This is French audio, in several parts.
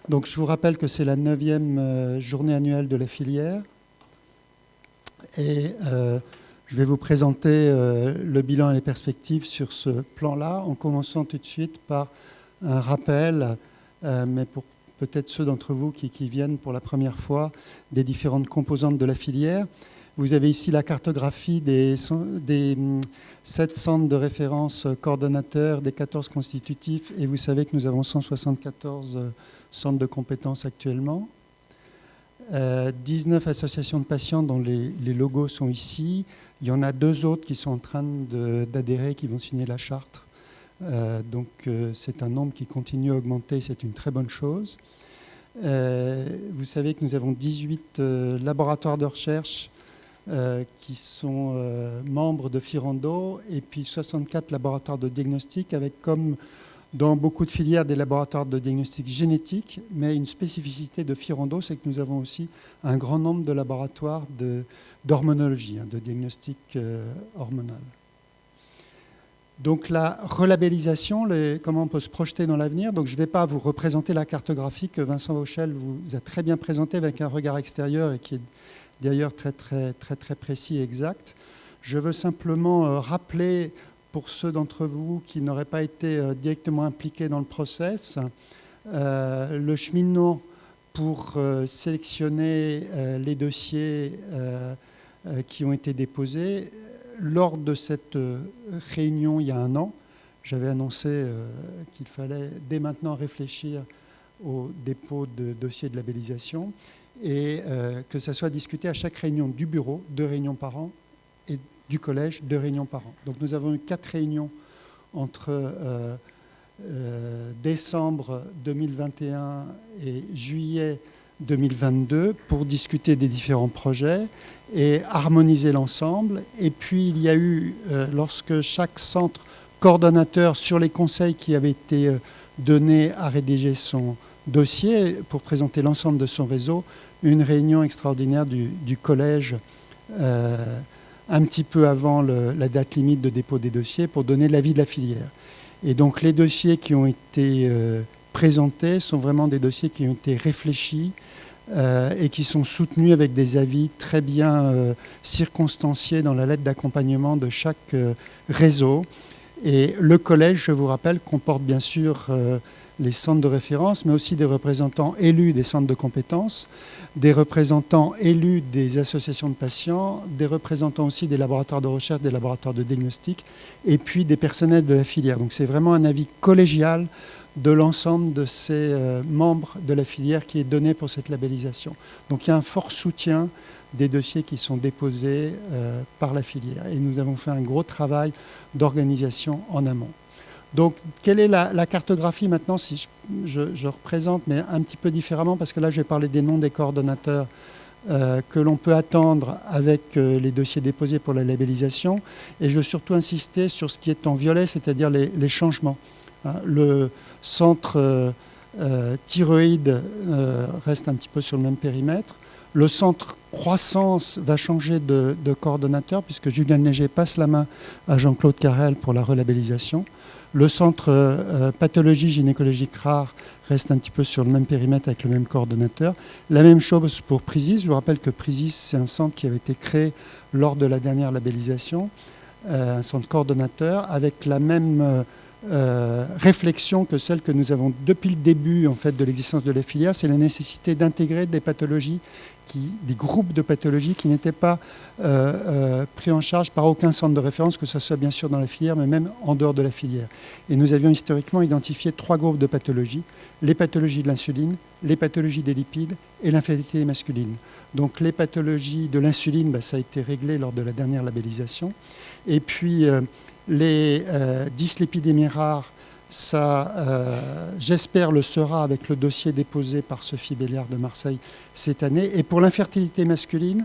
Donc, je vous rappelle que c'est la 9e journée annuelle de la filière. Et je vais vous présenter le bilan et les perspectives sur ce plan-là, en commençant tout de suite par un rappel, mais pour peut-être ceux d'entre vous qui viennent pour la première fois, des différentes composantes de la filière. Vous avez ici la cartographie des 7 centres de référence coordonnateurs, des 14 constitutifs, et vous savez que nous avons 174 centres de compétences actuellement. 19 associations de patients dont les logos sont ici. Il y en a 2 autres qui sont en train d'adhérer, qui vont signer la charte. Donc c'est un nombre qui continue à augmenter, c'est une très bonne chose. Vous savez que nous avons 18 laboratoires de recherche qui sont membres de Firendo, et puis 64 laboratoires de diagnostic, avec comme dans beaucoup de filières des laboratoires de diagnostic génétique, mais une spécificité de Firendo, c'est que nous avons aussi un grand nombre de laboratoires d'hormonologie, de diagnostic hormonal. Donc la relabellisation, comment on peut se projeter dans l'avenir. Donc je ne vais pas vous représenter la cartographie que Vincent Vauchel vous a très bien présentée avec un regard extérieur et qui est d'ailleurs très précis et exact. Je veux simplement rappeler, pour ceux d'entre vous qui n'auraient pas été directement impliqués dans le process, le cheminement pour sélectionner les dossiers qui ont été déposés. Lors de cette réunion il y a un an, j'avais annoncé qu'il fallait dès maintenant réfléchir au dépôt de dossiers de labellisation et que ça soit discuté à chaque réunion du bureau, 2 réunions par an, et du collège, 2 réunions par an. Donc nous avons eu 4 réunions entre décembre 2021 et juillet 2022 pour discuter des différents projets et harmoniser l'ensemble. Et puis il y a eu, lorsque chaque centre coordonnateur, sur les conseils qui avaient été donnés, a rédigé son dossier pour présenter l'ensemble de son réseau, une réunion extraordinaire du collège un petit peu avant la date limite de dépôt des dossiers pour donner l'avis de la filière. Et donc les dossiers qui ont été présentés sont vraiment des dossiers qui ont été réfléchis et qui sont soutenus avec des avis très bien circonstanciés dans la lettre d'accompagnement de chaque réseau. Et le collège, je vous rappelle, comporte bien sûr les centres de référence, mais aussi des représentants élus des centres de compétences, des représentants élus des associations de patients, des représentants aussi des laboratoires de recherche, des laboratoires de diagnostic, et puis des personnels de la filière. Donc c'est vraiment un avis collégial de l'ensemble de ces membres de la filière qui est donné pour cette labellisation. Donc il y a un fort soutien des dossiers qui sont déposés par la filière. Et nous avons fait un gros travail d'organisation en amont. Donc, quelle est la cartographie maintenant, si je représente, mais un petit peu différemment, parce que là, je vais parler des noms des coordonnateurs que l'on peut attendre avec les dossiers déposés pour la labellisation. Et je veux surtout insister sur ce qui est en violet, c'est-à-dire les changements. Le centre thyroïde reste un petit peu sur le même périmètre. Le centre croissance va changer de coordonnateur, puisque Julien Léger passe la main à Jean-Claude Carrel pour la relabellisation. Le centre pathologie gynécologique rare reste un petit peu sur le même périmètre avec le même coordonnateur. La même chose pour Prisis. Je vous rappelle que Prisis, c'est un centre qui avait été créé lors de la dernière labellisation, un centre coordonnateur avec la même réflexion que celle que nous avons depuis le début en fait, de l'existence de la filière, c'est la nécessité d'intégrer des pathologies, des groupes de pathologies qui n'étaient pas pris en charge par aucun centre de référence, que ce soit bien sûr dans la filière, mais même en dehors de la filière. Et nous avions historiquement identifié 3 groupes de pathologies, les pathologies de l'insuline, les pathologies des lipides et l'infertilité masculine. Donc les pathologies de l'insuline, ça a été réglé lors de la dernière labellisation. Et puis les dyslipidémies rares, ça, j'espère, le sera avec le dossier déposé par Sophie Béliard de Marseille cette année. Et pour l'infertilité masculine,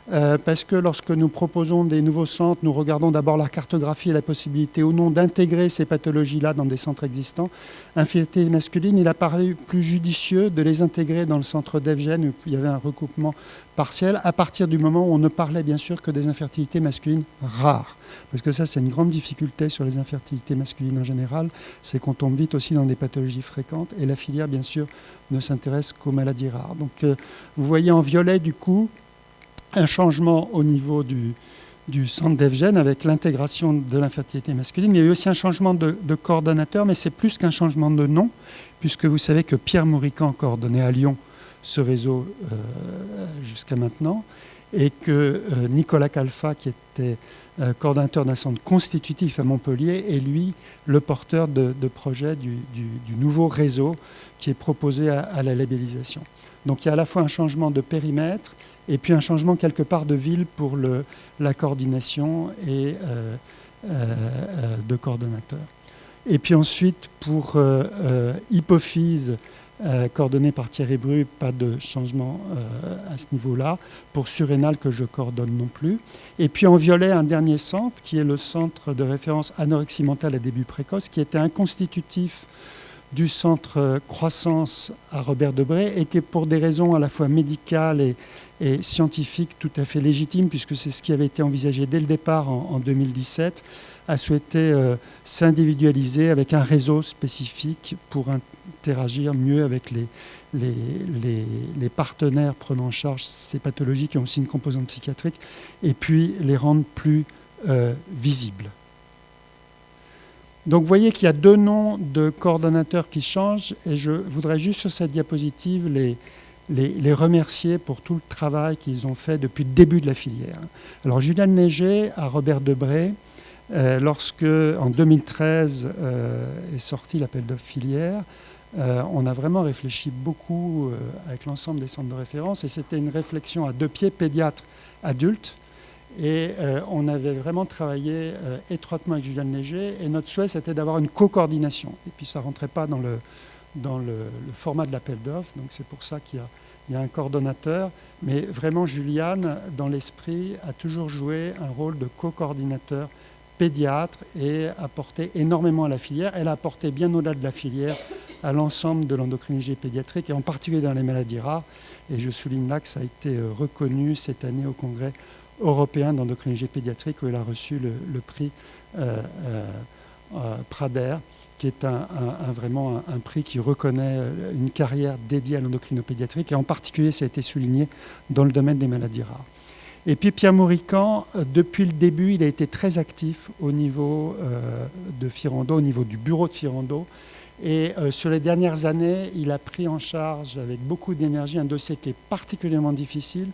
parce que lorsque nous proposons des nouveaux centres, nous regardons d'abord la cartographie et la possibilité ou non d'intégrer ces pathologies-là dans des centres existants. Infertilité masculine, il a paru plus judicieux de les intégrer dans le centre d'Evgen, où il y avait un recoupement partiel, à partir du moment où on ne parlait bien sûr que des infertilités masculines rares. Parce que ça, c'est une grande difficulté sur les infertilités masculines en général, c'est qu'on tombe vite aussi dans des pathologies fréquentes, et la filière, bien sûr, ne s'intéresse qu'aux maladies rares. Donc, vous voyez en violet, du coup, un changement au niveau du centre d'Evgen avec l'intégration de l'infertilité masculine. Mais il y a eu aussi un changement de coordonnateur, mais c'est plus qu'un changement de nom, puisque vous savez que Pierre Mourican coordonnait à Lyon ce réseau jusqu'à maintenant, et que Nicolas Calfa, qui était coordonnateur d'un centre constitutif à Montpellier, est lui le porteur de projet du nouveau réseau qui est proposé à la labellisation. Donc il y a à la fois un changement de périmètre et puis un changement quelque part de ville pour la coordination et de coordonnateur. Et puis ensuite, pour Hypophyse, coordonné par Thierry Bru, pas de changement à ce niveau-là. Pour Surrénal, que je coordonne non plus. Et puis en violet, un dernier centre, qui est le centre de référence anorexie mentale à début précoce, qui était un constitutif du centre Croissance à Robert Debré, et qui, pour des raisons à la fois médicales et scientifiques tout à fait légitimes, puisque c'est ce qui avait été envisagé dès le départ en 2017, a souhaité s'individualiser avec un réseau spécifique pour interagir mieux avec les partenaires prenant en charge ces pathologies qui ont aussi une composante psychiatrique, et puis les rendre plus visibles. Donc vous voyez qu'il y a deux noms de coordonnateurs qui changent, et je voudrais juste sur cette diapositive les remercier pour tout le travail qu'ils ont fait depuis le début de la filière. Alors Juliane Léger à Robert Debré, lorsque en 2013 est sorti l'appel d'offres filière, on a vraiment réfléchi beaucoup avec l'ensemble des centres de référence, et c'était une réflexion à deux pieds, pédiatre, adulte. Et on avait vraiment travaillé étroitement avec Juliane Léger, et notre souhait, c'était d'avoir une co-coordination. Et puis ça ne rentrait pas dans le format de l'appel d'offres, donc c'est pour ça qu'il y a un coordonnateur. Mais vraiment, Juliane, dans l'esprit, a toujours joué un rôle de co-coordinateur pédiatre et a apporté énormément à la filière. Elle a apporté bien au-delà de la filière à l'ensemble de l'endocrinologie pédiatrique, et en particulier dans les maladies rares. Et je souligne là que ça a été reconnu cette année au Congrès européen d'endocrinologie pédiatrique, où elle a reçu le prix Prader, qui est vraiment un prix qui reconnaît une carrière dédiée à l'endocrinopédiatrique, et en particulier ça a été souligné dans le domaine des maladies rares. Et puis Pierre Mourican, depuis le début, il a été très actif au niveau de Firando, au niveau du bureau de Firando, et sur les dernières années, il a pris en charge avec beaucoup d'énergie un dossier qui est particulièrement difficile,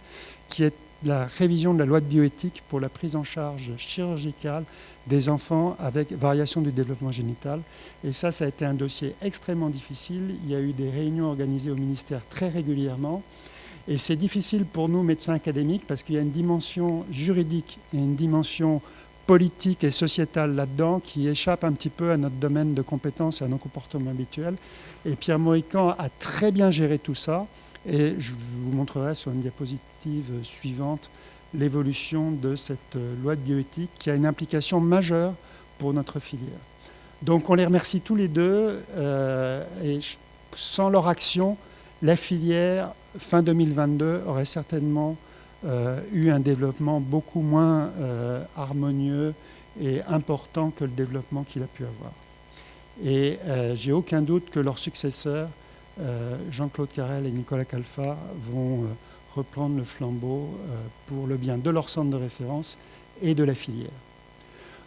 qui est la révision de la loi de bioéthique pour la prise en charge chirurgicale des enfants avec variation du développement génital. Et ça a été un dossier extrêmement difficile. Il y a eu des réunions organisées au ministère très régulièrement. Et c'est difficile pour nous, médecins académiques, parce qu'il y a une dimension juridique et une dimension politique et sociétale là-dedans qui échappe un petit peu à notre domaine de compétences et à nos comportements habituels. Et Pierre Mourican a très bien géré tout ça. Et je vous montrerai sur une diapositive suivante l'évolution de cette loi de bioéthique qui a une implication majeure pour notre filière. Donc on les remercie tous les deux, et sans leur action, la filière, fin 2022, aurait certainement eu un développement beaucoup moins harmonieux et important que le développement qu'il a pu avoir. Et j'ai aucun doute que leurs successeurs, Jean-Claude Carrel et Nicolas Calfa, vont reprendre le flambeau pour le bien de leur centre de référence et de la filière.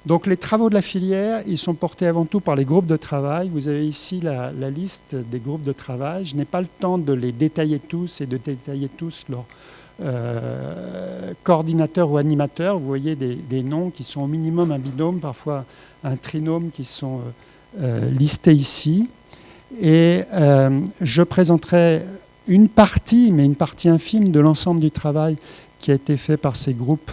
Donc les travaux de la filière, ils sont portés avant tout par les groupes de travail. Vous avez ici la liste des groupes de travail. Je n'ai pas le temps de les détailler tous et de détailler tous leurs coordinateurs ou animateurs. Vous voyez des noms qui sont au minimum un binôme, parfois un trinôme, qui sont listés ici. Et je présenterai une partie, mais une partie infime de l'ensemble du travail qui a été fait par ces groupes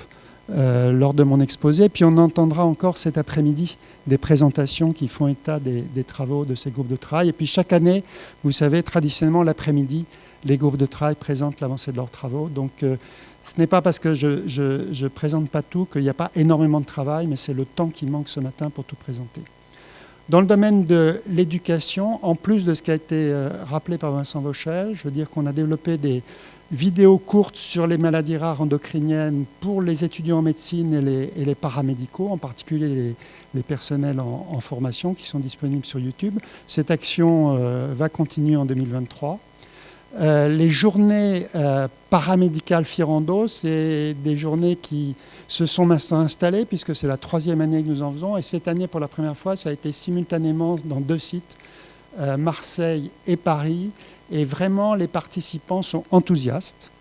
lors de mon exposé. Puis on entendra encore cet après-midi des présentations qui font état des travaux de ces groupes de travail. Et puis chaque année, vous savez, traditionnellement l'après-midi, les groupes de travail présentent l'avancée de leurs travaux. Donc Ce n'est pas parce que je ne présente pas tout qu'il n'y a pas énormément de travail, mais c'est le temps qui manque ce matin pour tout présenter. Dans le domaine de l'éducation, en plus de ce qui a été rappelé par Vincent Vauchel, je veux dire qu'on a développé des vidéos courtes sur les maladies rares endocriniennes pour les étudiants en médecine et les paramédicaux, en particulier les personnels en formation qui sont disponibles sur YouTube. Cette action va continuer en 2023. Les journées paramédicales Firando, c'est des journées qui se sont maintenant installées puisque c'est la 3e année que nous en faisons. Et cette année, pour la première fois, ça a été simultanément dans 2 sites, Marseille et Paris. Et vraiment, les participants sont enthousiastes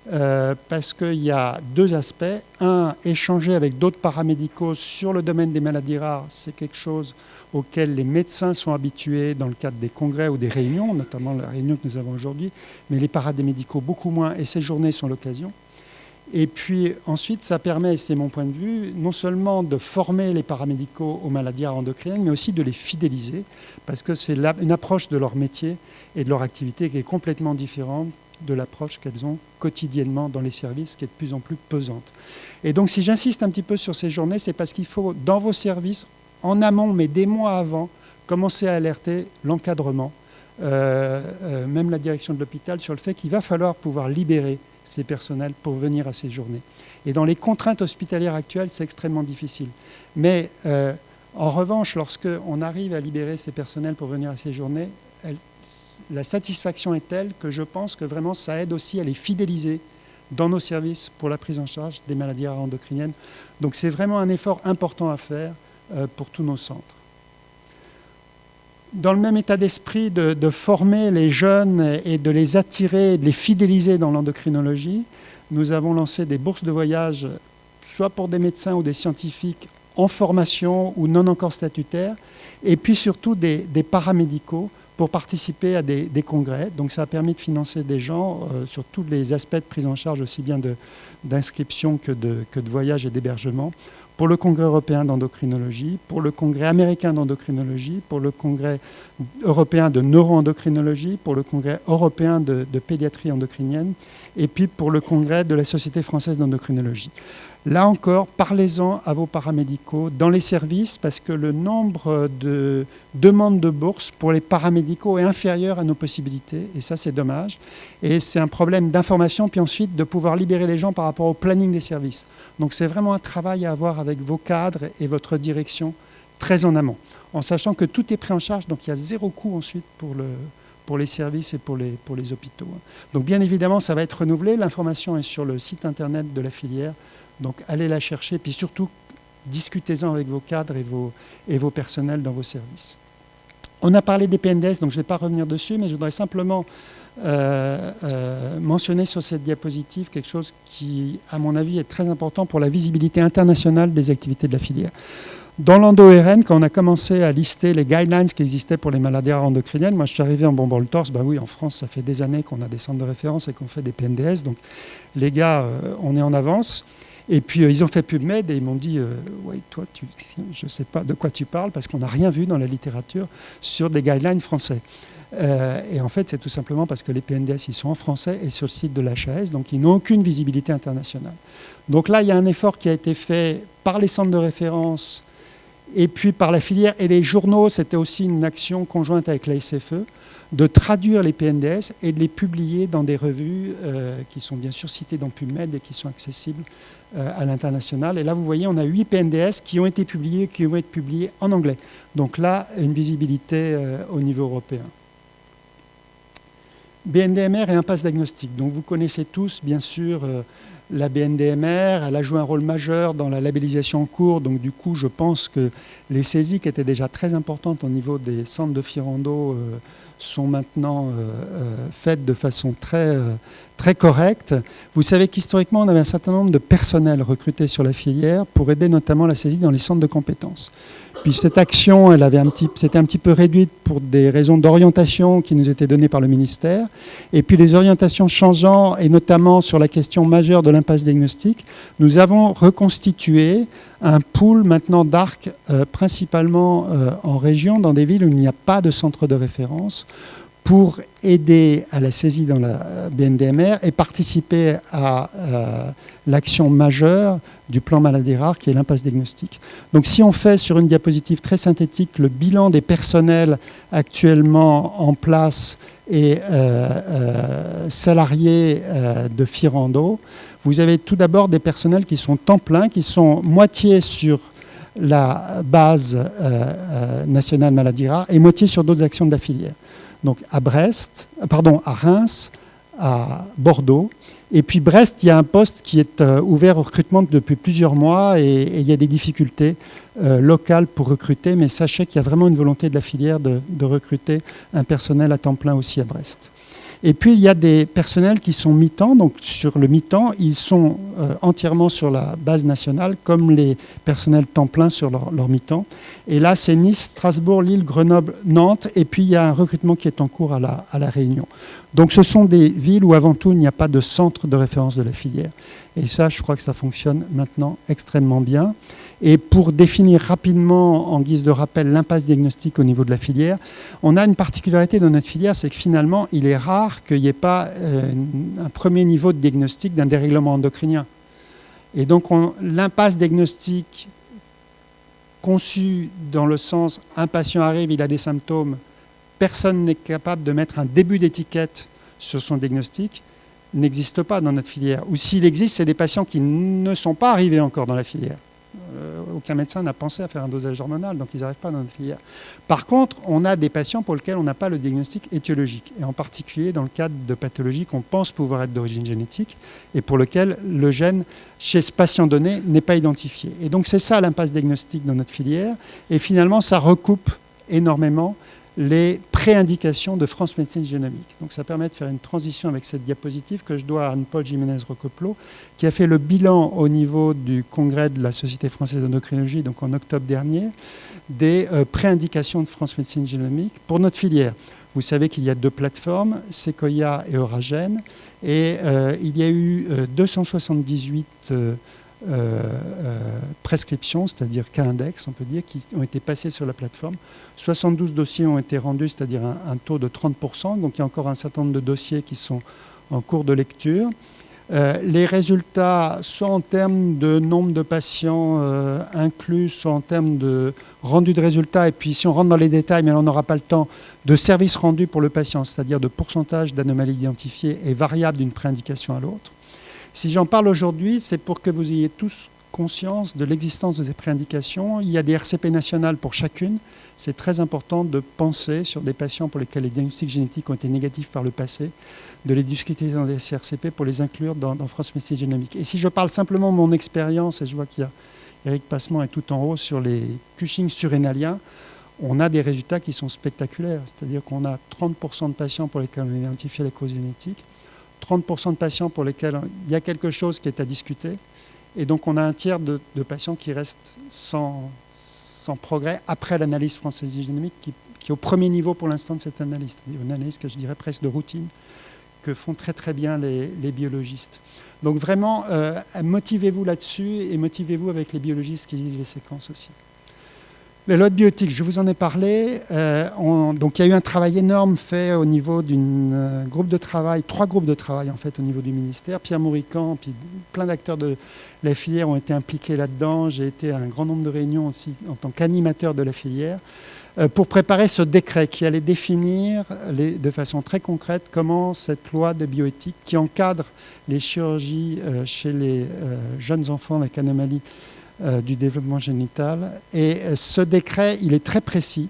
parce qu'il y a 2 aspects. Un, échanger avec d'autres paramédicaux sur le domaine des maladies rares, c'est quelque chose auquel les médecins sont habitués dans le cadre des congrès ou des réunions, notamment la réunion que nous avons aujourd'hui, mais les paramédicaux beaucoup moins, et ces journées sont l'occasion. Et puis ensuite, ça permet, et c'est mon point de vue, non seulement de former les paramédicaux aux maladies rares endocriniennes, mais aussi de les fidéliser, parce que c'est une approche de leur métier et de leur activité qui est complètement différente de l'approche qu'elles ont quotidiennement dans les services, qui est de plus en plus pesante. Et donc, si j'insiste un petit peu sur ces journées, c'est parce qu'il faut, dans vos services, en amont, mais des mois avant, commencer à alerter l'encadrement, même la direction de l'hôpital, sur le fait qu'il va falloir pouvoir libérer ces personnels pour venir à ces journées. Et dans les contraintes hospitalières actuelles, c'est extrêmement difficile. Mais en revanche, lorsqu'on arrive à libérer ces personnels pour venir à ces journées, la satisfaction est telle que je pense que vraiment ça aide aussi à les fidéliser dans nos services pour la prise en charge des maladies rares endocriniennes. Donc c'est vraiment un effort important à faire pour tous nos centres. Dans le même état d'esprit de former les jeunes et de les attirer, de les fidéliser dans l'endocrinologie, nous avons lancé des bourses de voyage, soit pour des médecins ou des scientifiques en formation ou non encore statutaires, et puis surtout des paramédicaux pour participer à des congrès. Donc ça a permis de financer des gens sur tous les aspects de prise en charge, aussi bien d'inscription que de voyage et d'hébergement, pour le congrès européen d'endocrinologie, pour le congrès américain d'endocrinologie, pour le congrès européen de neuroendocrinologie, pour le congrès européen de pédiatrie endocrinienne, et puis pour le congrès de la Société française d'endocrinologie. Là encore, parlez-en à vos paramédicaux dans les services, parce que le nombre de demandes de bourse pour les paramédicaux est inférieur à nos possibilités, et ça c'est dommage. Et c'est un problème d'information, puis ensuite de pouvoir libérer les gens par rapport au planning des services. Donc c'est vraiment un travail à avoir avec vos cadres et votre direction très en amont, en sachant que tout est pris en charge, donc il y a 0 coût ensuite pour les services et pour les hôpitaux. Donc bien évidemment, ça va être renouvelé. L'information est sur le site internet de la filière. Donc allez la chercher, puis surtout discutez-en avec vos cadres et vos personnels dans vos services. On a parlé des PNDS, donc je ne vais pas revenir dessus, mais je voudrais simplement mentionner sur cette diapositive quelque chose qui, à mon avis, est très important pour la visibilité internationale des activités de la filière. Dans l'endo-RN, quand on a commencé à lister les guidelines qui existaient pour les maladies rares endocriniennes, moi je suis arrivé en bombant le torse, oui, en France ça fait des années qu'on a des centres de référence et qu'on fait des PNDS, donc les gars, on est en avance. Et puis ils ont fait PubMed et ils m'ont dit ouais, toi, je ne sais pas de quoi tu parles parce qu'on n'a rien vu dans la littérature sur des guidelines français. Et en fait, c'est tout simplement parce que les PNDS, ils sont en français et sur le site de l'HAS, donc ils n'ont aucune visibilité internationale. Donc là, il y a un effort qui a été fait par les centres de référence et puis par la filière et les journaux. C'était aussi une action conjointe avec la SFE de traduire les PNDS et de les publier dans des revues qui sont bien sûr citées dans PubMed et qui sont accessibles à l'international. Et là, vous voyez, on a 8 PNDS qui ont été publiés, qui vont être publiés en anglais. Donc là, une visibilité au niveau européen. BNDMR et impasse diagnostique. Donc vous connaissez tous, bien sûr, la BNDMR. Elle a joué un rôle majeur dans la labellisation en cours. Donc du coup, je pense que les saisies qui étaient déjà très importantes au niveau des centres de Firando sont maintenant faites de façon très correcte. Vous savez qu'historiquement, on avait un certain nombre de personnels recrutés sur la filière pour aider notamment la saisie dans les centres de compétences. Puis cette action, c'était un petit peu réduite pour des raisons d'orientation qui nous étaient données par le ministère. Et puis les orientations changeant, et notamment sur la question majeure de l'impasse diagnostique, nous avons reconstitué un pool maintenant d'ARC, principalement en région, dans des villes où il n'y a pas de centre de référence, pour aider à la saisie dans la BNDMR et participer à l'action majeure du plan maladies rares qui est l'impasse diagnostic. Donc si on fait sur une diapositive très synthétique le bilan des personnels actuellement en place et salariés de Firando, vous avez tout d'abord des personnels qui sont temps plein, qui sont moitié sur la base nationale maladies rares et moitié sur d'autres actions de la filière. Donc à Reims, à Bordeaux. Et puis Brest, il y a un poste qui est ouvert au recrutement depuis plusieurs mois et il y a des difficultés locales pour recruter, mais sachez qu'il y a vraiment une volonté de la filière de recruter un personnel à temps plein aussi à Brest. Et puis il y a des personnels qui sont mi-temps, donc sur le mi-temps, ils sont entièrement sur la base nationale, comme les personnels temps plein sur leur mi-temps. Et là, c'est Nice, Strasbourg, Lille, Grenoble, Nantes, et puis il y a un recrutement qui est en cours à la Réunion. Donc ce sont des villes où avant tout il n'y a pas de centre de référence de la filière. Et ça, je crois que ça fonctionne maintenant extrêmement bien. Et pour définir rapidement, en guise de rappel, l'impasse diagnostique au niveau de la filière, on a une particularité dans notre filière, c'est que finalement, il est rare qu'il n'y ait pas un premier niveau de diagnostic d'un dérèglement endocrinien. Et donc, l'impasse diagnostique conçue dans le sens un patient arrive, il a des symptômes, personne n'est capable de mettre un début d'étiquette sur son diagnostic, n'existe pas dans notre filière. Ou s'il existe, c'est des patients qui ne sont pas arrivés encore dans la filière. Aucun médecin n'a pensé à faire un dosage hormonal, donc ils n'arrivent pas dans notre filière. Par contre, on a des patients pour lesquels on n'a pas le diagnostic étiologique, et en particulier dans le cadre de pathologies qu'on pense pouvoir être d'origine génétique, et pour lesquelles le gène, chez ce patient donné, n'est pas identifié. Et donc c'est ça l'impasse diagnostique dans notre filière, et finalement ça recoupe énormément les pré-indications de France Médecine Génomique. Donc ça permet de faire une transition avec cette diapositive que je dois à Anne-Paul Jiménez-Recoplo, qui a fait le bilan au niveau du congrès de la Société française d'endocrinologie, donc en octobre dernier, des pré-indications de France Médecine Génomique pour notre filière. Vous savez qu'il y a 2 plateformes, Sequoia et Euragen, et il y a eu 278 prescriptions, c'est-à-dire cas index, on peut dire, qui ont été passées sur la plateforme. 72 dossiers ont été rendus, c'est-à-dire un taux de 30%. Donc il y a encore un certain nombre de dossiers qui sont en cours de lecture. Les résultats, soit en termes de nombre de patients inclus, soit en termes de rendu de résultats, et puis si on rentre dans les détails, mais on n'aura pas le temps, de services rendus pour le patient, c'est-à-dire de pourcentage d'anomalies identifiées, est variable d'une préindication à l'autre. Si j'en parle aujourd'hui, c'est pour que vous ayez tous conscience de l'existence de ces préindications. Il y a des RCP nationales pour chacune. C'est très important de penser sur des patients pour lesquels les diagnostics génétiques ont été négatifs par le passé, de les discuter dans des CRCP pour les inclure dans France Médecine Génomique. Et si je parle simplement de mon expérience, et je vois qu'il y a Éric Passement est tout en haut sur les Cushing surrénaliens, on a des résultats qui sont spectaculaires. C'est-à-dire qu'on a 30% de patients pour lesquels on a identifié la cause génétique, 30% de patients pour lesquels il y a quelque chose qui est à discuter. Et donc, on a un tiers de patients qui restent sans progrès après l'analyse française génomique qui est au premier niveau pour l'instant de cette analyse. C'est-à-dire une analyse que je dirais presque de routine que font très très bien les biologistes. Donc vraiment, motivez-vous là-dessus et motivez-vous avec les biologistes qui lisent les séquences aussi. Les lots de bioéthique, je vous en ai parlé. Donc il y a eu un travail énorme fait au niveau d'un groupe de travail, 3 groupes de travail en fait au niveau du ministère. Pierre Mourican, puis plein d'acteurs de la filière ont été impliqués là-dedans. J'ai été à un grand nombre de réunions aussi en tant qu'animateur de la filière pour préparer ce décret qui allait définir de façon très concrète comment cette loi de bioéthique qui encadre les chirurgies chez les jeunes enfants avec anomalies du développement génital. Et ce décret, il est très précis.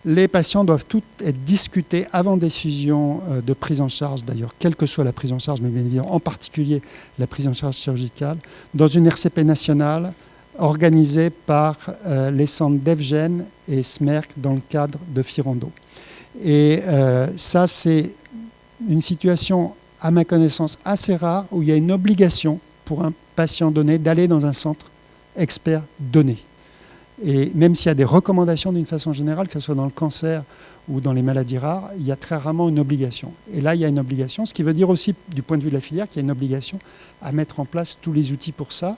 Les patients doivent tous être discutés avant décision de prise en charge, d'ailleurs, quelle que soit la prise en charge, mais bien évidemment, en particulier la prise en charge chirurgicale, dans une RCP nationale organisée par les centres d'Evgen et SMERC dans le cadre de Firando. Et ça, c'est une situation, à ma connaissance, assez rare, où il y a une obligation pour un patient donné d'aller dans un centre expert donné. Et même s'il y a des recommandations d'une façon générale, que ce soit dans le cancer ou dans les maladies rares, il y a très rarement une obligation. Et là, il y a une obligation, ce qui veut dire aussi, du point de vue de la filière, qu'il y a une obligation à mettre en place tous les outils pour ça.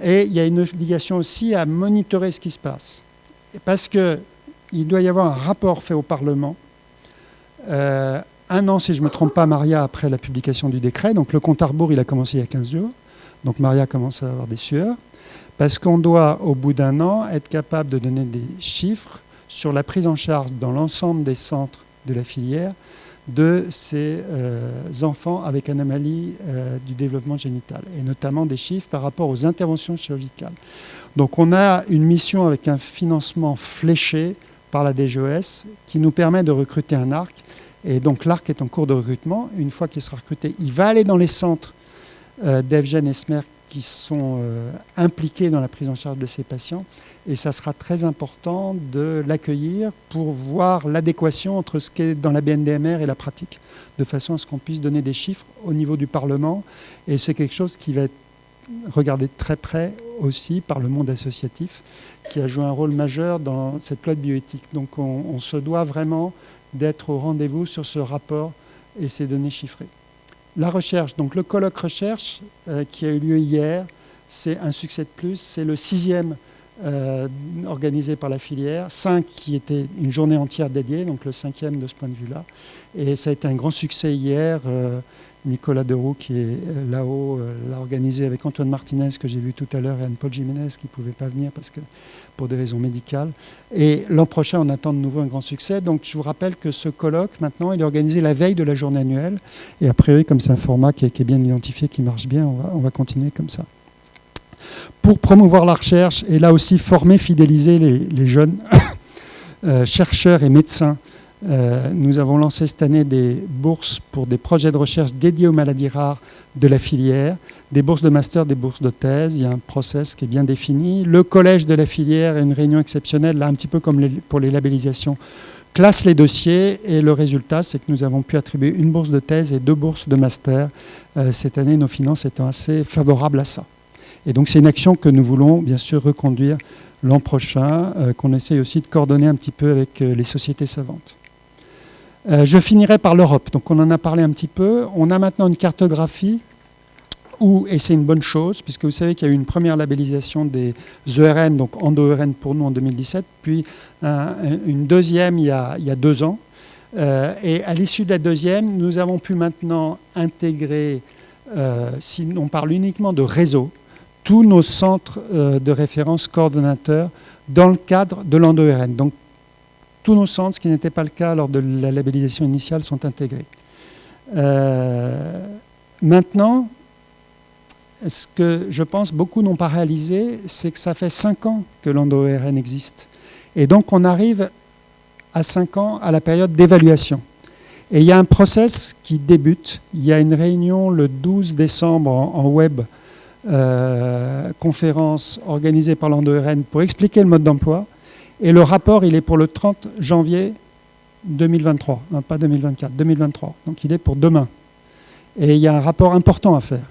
Et il y a une obligation aussi à monitorer ce qui se passe. Parce qu'il doit y avoir un rapport fait au Parlement Un an, si je ne me trompe pas, Maria, après la publication du décret. Donc le compte à rebours, il a commencé il y a 15 jours. Donc Maria commence à avoir des sueurs. Parce qu'on doit, au bout d'un an, être capable de donner des chiffres sur la prise en charge dans l'ensemble des centres de la filière de ces enfants avec anomalie du développement génital, et notamment des chiffres par rapport aux interventions chirurgicales. Donc on a une mission avec un financement fléché par la DGOS qui nous permet de recruter un ARC. Et donc l'ARC est en cours de recrutement. Une fois qu'il sera recruté, il va aller dans les centres d'Evgen et SMER qui sont impliqués dans la prise en charge de ces patients. Et ça sera très important de l'accueillir pour voir l'adéquation entre ce qui est dans la BNDMR et la pratique, de façon à ce qu'on puisse donner des chiffres au niveau du Parlement. Et c'est quelque chose qui va être regardé de très près aussi par le monde associatif, qui a joué un rôle majeur dans cette loi de bioéthique. Donc on se doit vraiment d'être au rendez-vous sur ce rapport et ces données chiffrées. La recherche, donc le colloque recherche qui a eu lieu hier, c'est un succès de plus. C'est le 6e organisé par la filière, 5 qui était une journée entière dédiée, donc le 5e de ce point de vue-là. Et ça a été un grand succès hier. Nicolas Deroux, qui est là-haut, l'a organisé avec Antoine Martinez, que j'ai vu tout à l'heure, et Anne-Paul Jiménez, qui ne pouvait pas venir parce que, pour des raisons médicales. Et l'an prochain, on attend de nouveau un grand succès. Donc, je vous rappelle que ce colloque, maintenant, il est organisé la veille de la journée annuelle. Et a priori, comme c'est un format qui est bien identifié, qui marche bien, on va continuer comme ça. Pour promouvoir la recherche, et là aussi former, fidéliser les jeunes chercheurs et médecins, nous avons lancé cette année des bourses pour des projets de recherche dédiés aux maladies rares de la filière, des bourses de master, des bourses de thèse. Il y a un process qui est bien défini. Le collège de la filière a une réunion exceptionnelle, là, un petit peu comme pour les labellisations, classe les dossiers, et le résultat, c'est que nous avons pu attribuer une bourse de thèse et 2 bourses de master. Cette année, nos finances étant assez favorables à ça. Et donc, c'est une action que nous voulons, bien sûr, reconduire l'an prochain, qu'on essaye aussi de coordonner un petit peu avec les sociétés savantes. Je finirai par l'Europe. Donc on en a parlé un petit peu. On a maintenant une cartographie et c'est une bonne chose, puisque vous savez qu'il y a eu une première labellisation des ERN, donc endo-ERN pour nous en 2017, puis une deuxième il y a 2 ans. Et à l'issue de la deuxième, nous avons pu maintenant intégrer, si on parle uniquement de réseau, tous nos centres de référence coordonnateurs dans le cadre de l'endo-ERN. Donc tous nos centres, ce qui n'était pas le cas lors de la labellisation initiale, sont intégrés. Maintenant, ce que je pense beaucoup n'ont pas réalisé, c'est que ça fait 5 ans que l'endo-ERN existe. Et donc on arrive à 5 ans à la période d'évaluation. Et il y a un process qui débute. Il y a une réunion le 12 décembre en web, conférence organisée par l'endo-ERN pour expliquer le mode d'emploi. Et le rapport, il est pour le 30 janvier 2023, hein, pas 2024, 2023. Donc il est pour demain. Et il y a un rapport important à faire.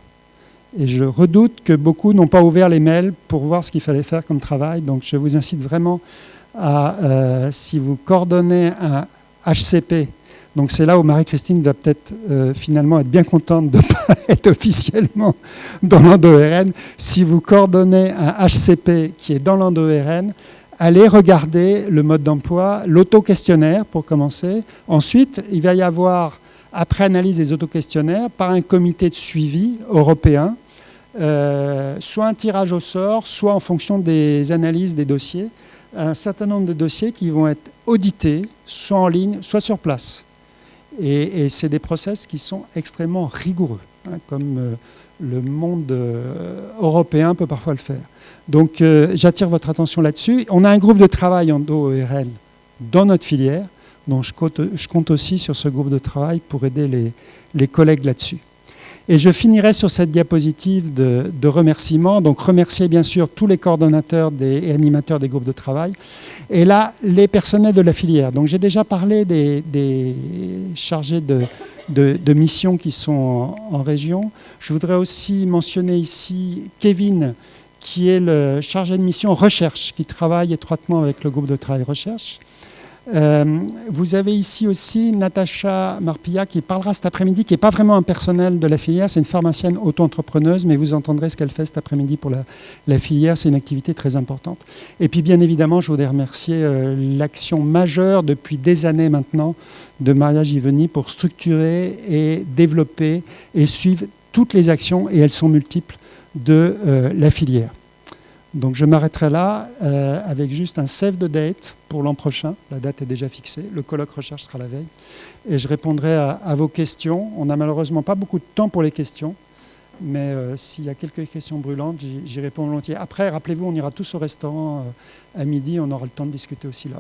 Et je redoute que beaucoup n'ont pas ouvert les mails pour voir ce qu'il fallait faire comme travail. Donc je vous incite vraiment à, si vous coordonnez un HCP, donc c'est là où Marie-Christine va peut-être finalement être bien contente de ne pas être officiellement dans l'endo-ERN. Si vous coordonnez un HCP qui est dans l'endo-ERN, allez regarder le mode d'emploi, l'auto-questionnaire pour commencer. Ensuite, il va y avoir, après analyse des auto-questionnaires, par un comité de suivi européen, soit un tirage au sort, soit en fonction des analyses des dossiers, un certain nombre de dossiers qui vont être audités, soit en ligne, soit sur place. Et c'est des process qui sont extrêmement rigoureux, hein, comme le monde européen peut parfois le faire. Donc j'attire votre attention là-dessus. On a un groupe de travail endo-ERN dans notre filière, donc je compte aussi sur ce groupe de travail pour aider les collègues là-dessus. Et je finirai sur cette diapositive de remerciements. Donc remercier bien sûr tous les coordonnateurs et animateurs des groupes de travail. Et là, les personnels de la filière. Donc j'ai déjà parlé des chargés de missions qui sont en région. Je voudrais aussi mentionner ici Kevin, qui est le chargé de mission recherche, qui travaille étroitement avec le groupe de travail recherche. Vous avez ici aussi Natacha Marpilla qui parlera cet après-midi, qui n'est pas vraiment un personnel de la filière, c'est une pharmacienne auto-entrepreneuse, mais vous entendrez ce qu'elle fait cet après-midi pour la filière, c'est une activité très importante. Et puis bien évidemment, je voudrais remercier l'action majeure depuis des années maintenant de Maria Givoni pour structurer et développer et suivre toutes les actions, et elles sont multiples, de la filière. Donc je m'arrêterai là avec juste un save the date pour l'an prochain. La date est déjà fixée. Le colloque recherche sera la veille. Et je répondrai à vos questions. On n'a malheureusement pas beaucoup de temps pour les questions. Mais s'il y a quelques questions brûlantes, j'y réponds volontiers. Après, rappelez-vous, on ira tous au restaurant à midi. On aura le temps de discuter aussi là.